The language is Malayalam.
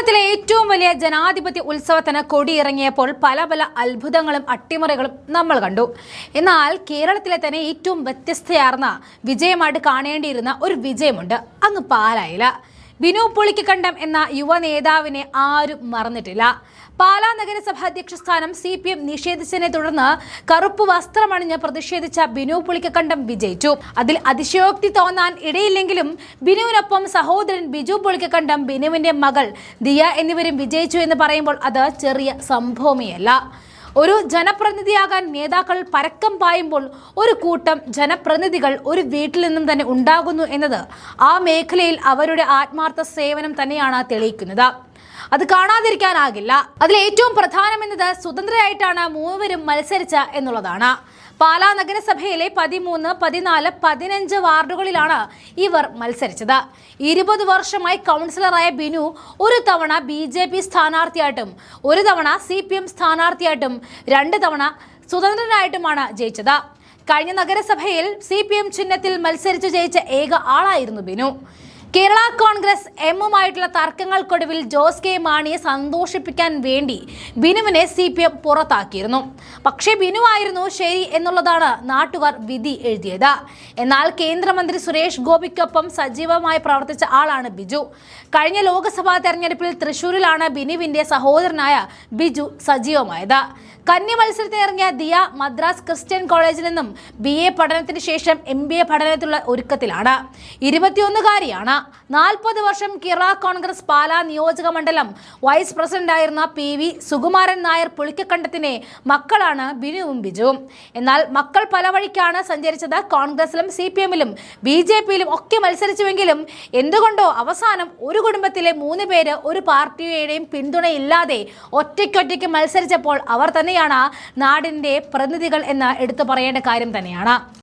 കേരളത്തിലെ ഏറ്റവും വലിയ ജനാധിപത്യ ഉത്സവത്തിന് കൊടിയിറങ്ങിയപ്പോൾ പല പല അത്ഭുതങ്ങളും അട്ടിമറികളും നമ്മൾ കണ്ടു. എന്നാൽ കേരളത്തിലെ തന്നെ ഏറ്റവും വ്യത്യസ്തയാർന്ന വിജയമായിട്ട് കാണേണ്ടിയിരുന്ന ഒരു വിജയമുണ്ട്. അങ്ങ് പാലായില. ബിനു പുളിക്കക്കണ്ടം എന്ന യുവ നേതാവിനെ ആരും മറന്നിട്ടില്ല. പാലാ നഗരസഭ അധ്യക്ഷ സ്ഥാനം CPM നിഷേധിച്ചതിനെ തുടർന്ന് കറുപ്പ് വസ്ത്രമണിഞ്ഞ് പ്രതിഷേധിച്ച ബിനു പുളിക്കക്കണ്ടം വിജയിച്ചു. അതിൽ അതിശയോക്തി തോന്നാൻ ഇടയില്ലെങ്കിലും ബിനുവിനൊപ്പം സഹോദരൻ ബിജു പുളിക്കക്കണ്ടം, ബിനുവിന്റെ മകൾ ദിയ എന്നിവരും വിജയിച്ചു എന്ന് പറയുമ്പോൾ അത് ചെറിയ സംഭവമേയല്ല. ഒരു ജനപ്രതിനിധിയാകാൻ നേതാക്കൾ പരക്കം പായുമ്പോൾ ഒരു കൂട്ടം ജനപ്രതിനിധികൾ ഒരു വീട്ടിൽ നിന്നും തന്നെ ഉണ്ടാകുന്നു എന്നത് ആ മേഖലയിൽ അവരുടെ ആത്മാർത്ഥ സേവനം തന്നെയാണ് തെളിയിക്കുന്നത്. അത് കാണാതിരിക്കാനാകില്ല. അതിൽ ഏറ്റവും പ്രധാനമെന്നത് സ്വതന്ത്രരായിട്ടാണ് മൂവരും മത്സരിച്ച എന്നുള്ളതാണ്. പാലാ നഗരസഭയിലെ 13, 14, 15 വാർഡുകളിലാണ് ഇവർ മത്സരിച്ചത്. 20 വർഷമായി കൗൺസിലറായ ബിനു ഒരു തവണ BJP സ്ഥാനാർത്ഥിയായിട്ടും ഒരു തവണ CPM സ്ഥാനാർത്ഥിയായിട്ടും 2 തവണ സ്വതന്ത്രനായിട്ടുമാണ് ജയിച്ചത്. കഴിഞ്ഞ നഗരസഭയിൽ CPM ചിഹ്നത്തിൽ മത്സരിച്ചു ജയിച്ച ഏക ആളായിരുന്നു ബിനു. കേരള കോൺഗ്രസ് എമ്മുമായിട്ടുള്ള തർക്കങ്ങൾക്കൊടുവിൽ ജോസ് കെ മാണിയെ സന്തോഷിപ്പിക്കാൻ വേണ്ടി ബിനുവിനെ CPM പുറത്താക്കിയിരുന്നു. പക്ഷേ ബിനു ആയിരുന്നു ശരി എന്നുള്ളതാണ് നാട്ടുകാർ വിധി എഴുതിയത്. എന്നാൽ കേന്ദ്രമന്ത്രി സുരേഷ് ഗോപിക്കൊപ്പം സജീവമായി പ്രവർത്തിച്ച ആളാണ് ബിജു. കഴിഞ്ഞ ലോക്സഭാ തെരഞ്ഞെടുപ്പിൽ തൃശൂരിലാണ് ബിനുവിന്റെ സഹോദരനായ ബിജു സജീവമായത്. കന്നി മത്സരത്തിനിറങ്ങിയ ദിയ മദ്രാസ് ക്രിസ്ത്യൻ കോളേജിൽ നിന്നും BA പഠനത്തിന് ശേഷം MBA പഠനത്തിലുള്ള ഒരുക്കത്തിലാണ്. 21-കാരിയാണ്. 40 വർഷം കേരള കോൺഗ്രസ് പാലാ നിയോജക മണ്ഡലം വൈസ് പ്രസിഡന്റായിരുന്ന PV സുകുമാരൻ നായർ പുളിക്കക്കണ്ടത്തിന്റെ മക്കളാണ് ബിനുവും ബിജുവും. എന്നാൽ മക്കൾ പല വഴിക്കാണ് സഞ്ചരിച്ചത്. കോൺഗ്രസിലും CPMലും BJPയിലും ഒക്കെ മത്സരിച്ചുവെങ്കിലും എന്തുകൊണ്ടോ അവസാനം ഒരു കുടുംബത്തിലെ 3 പേര് ഒരു പാർട്ടിയുടെയും പിന്തുണയില്ലാതെ ഒറ്റയ്ക്കൊറ്റയ്ക്ക് മത്സരിച്ചപ്പോൾ അവർ തന്നെയാണ് നാടിന്റെ പ്രതിനിധികൾ എന്ന് എടുത്തു പറയേണ്ട കാര്യം തന്നെയാണ്.